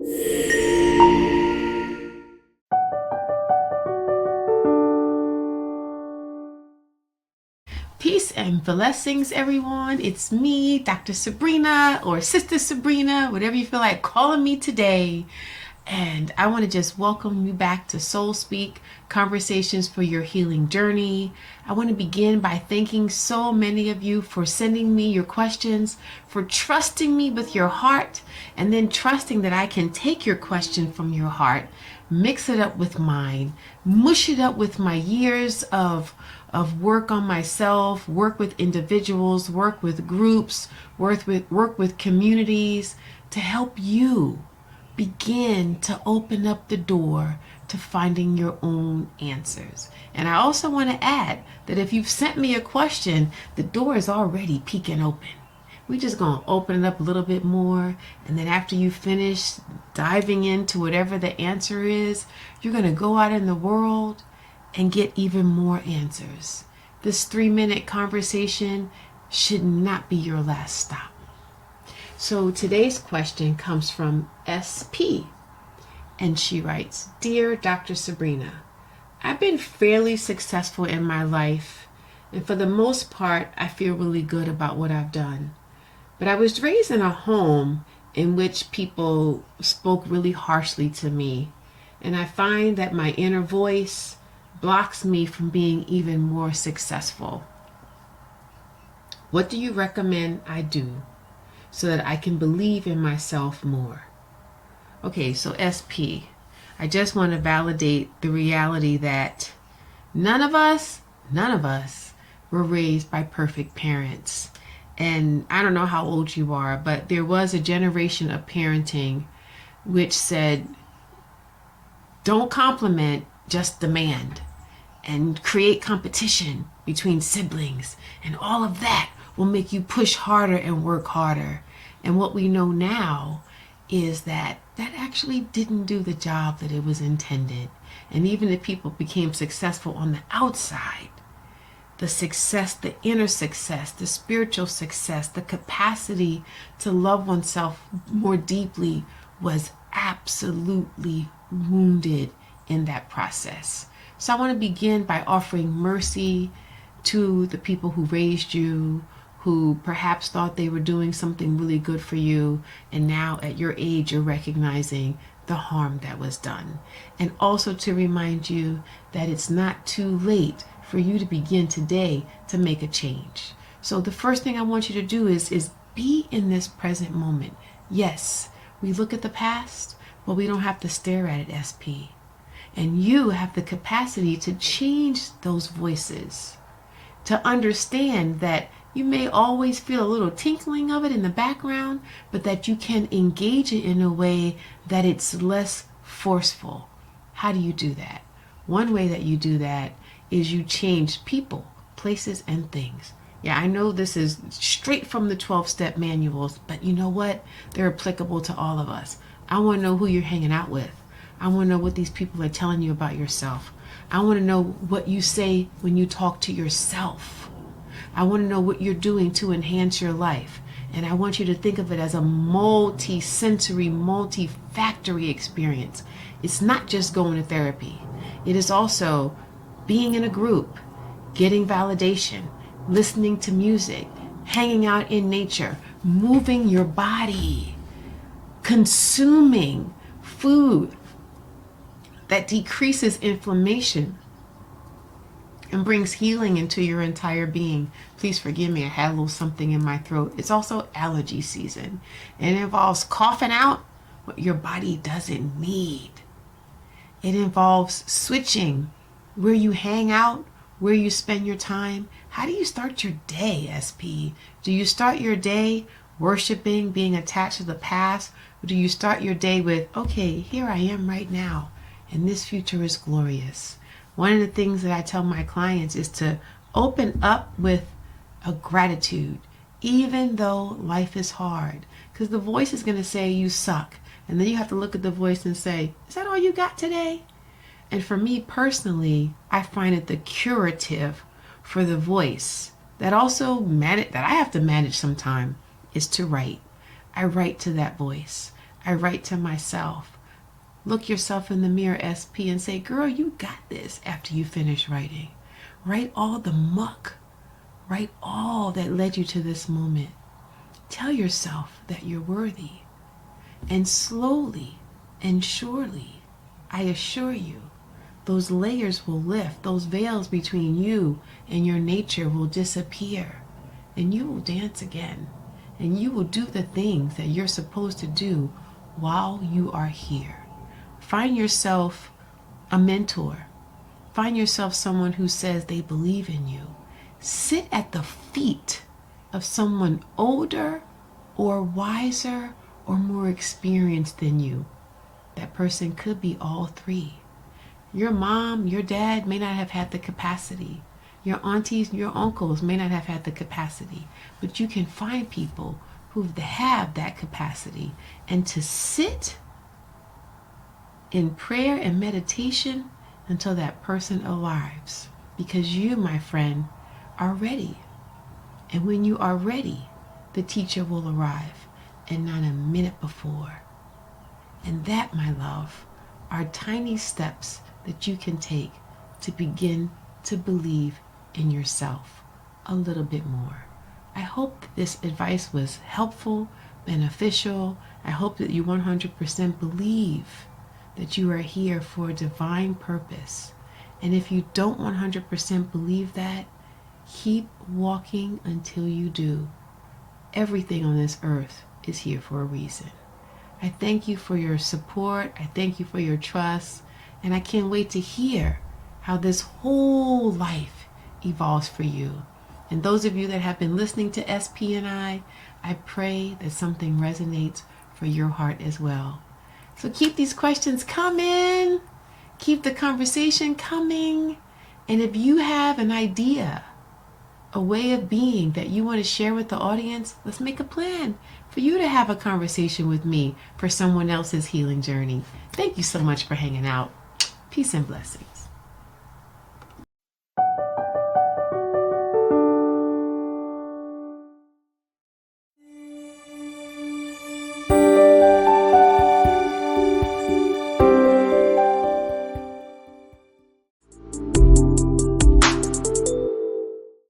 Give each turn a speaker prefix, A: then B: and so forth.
A: Peace and blessings, everyone. It's me, Dr. Sabrina, or Sister Sabrina, whatever you feel like calling me today. And I want to just welcome you back to Soul Speak, Conversations for Your Healing Journey. I want to begin by thanking so many of you for sending me your questions, for trusting me with your heart, and then trusting that I can take your question from your heart, mix it up with mine, mush it up with my years of work on myself, work with individuals, work with groups, work with communities to help you begin to open up the door to finding your own answers. And I also want to add that if you've sent me a question, the door is already peeking open. We're just going to open it up a little bit more. And then after you finish diving into whatever the answer is, you're going to go out in the world and get even more answers. This 3-minute conversation should not be your last stop. So today's question comes from SP, and she writes, "Dear Dr. Sabrina, I've been fairly successful in my life, and for the most part, I feel really good about what I've done. But I was raised in a home in which people spoke really harshly to me, and I find that my inner voice blocks me from being even more successful. What do you recommend I do so that I can believe in myself more?" Okay, so SP, I just want to validate the reality that none of us were raised by perfect parents. And I don't know how old you are, but there was a generation of parenting which said, don't compliment, just demand, and create competition between siblings. And all of that will make you push harder and work harder. And what we know now is that that actually didn't do the job that it was intended. And even if people became successful on the outside, the success, the inner success, the spiritual success, the capacity to love oneself more deeply was absolutely wounded in that process. So I want to begin by offering mercy to the people who raised you, who perhaps thought they were doing something really good for you, and now at your age you're recognizing the harm that was done. And also to remind you that it's not too late for you to begin today to make a change. So the first thing I want you to do is be in this present moment. Yes, we look at the past, but we don't have to stare at it, SP. And you have the capacity to change those voices, to understand that you may always feel a little tinkling of it in the background, but that you can engage it in a way that it's less forceful. How do you do that? One way that you do that is you change people, places, and things. Yeah, I know this is straight from the 12-step manuals, but you know what? They're applicable to all of us. I want to know who you're hanging out with. I want to know what these people are telling you about yourself. I want to know what you say when you talk to yourself. I want to know what you're doing to enhance your life. And I want you to think of it as a multi-sensory, multi-factory experience. It's not just going to therapy. It is also being in a group, getting validation, listening to music, hanging out in nature, moving your body, consuming food that decreases inflammation and brings healing into your entire being. Please forgive me, I had a little something in my throat. It's also allergy season, and it involves coughing out what your body doesn't need. It involves switching where you hang out, where you spend your time. How do you start your day, SP? Do you start your day worshiping, being attached to the past? Or do you start your day with, okay, here I am right now, and this future is glorious? One of the things that I tell my clients is to open up with a gratitude, even though life is hard. Because the voice is going to say you suck. And then you have to look at the voice and say, is that all you got today? And for me personally, I find it the curative for the voice that I have to manage sometime is to write. I write to that voice. I write to myself. Look yourself in the mirror, SP, and say, girl, you got this after you finish writing. Write all the muck. Write all that led you to this moment. Tell yourself that you're worthy. And slowly and surely, I assure you, those layers will lift. Those veils between you and your nature will disappear. And you will dance again. And you will do the things that you're supposed to do while you are here. Find yourself a mentor. Find yourself someone who says they believe in you. Sit at the feet of someone older or wiser or more experienced than you. That person could be all three. Your mom, your dad may not have had the capacity. Your aunties, your uncles may not have had the capacity. But you can find people who have that capacity. And to sit in prayer and meditation until that person arrives. Because you, my friend, are ready. And when you are ready, the teacher will arrive, and not a minute before. And that, my love, are tiny steps that you can take to begin to believe in yourself a little bit more. I hope that this advice was helpful, beneficial. I hope that you 100% believe that you are here for a divine purpose. And if you don't 100% believe that, keep walking until you do. Everything on this earth is here for a reason. I thank you for your support. I thank you for your trust. And I can't wait to hear how this whole life evolves for you. And those of you that have been listening to SP and I pray that something resonates for your heart as well. So keep these questions coming. Keep the conversation coming. And if you have an idea, a way of being that you want to share with the audience, let's make a plan for you to have a conversation with me for someone else's healing journey. Thank you so much for hanging out. Peace and blessings.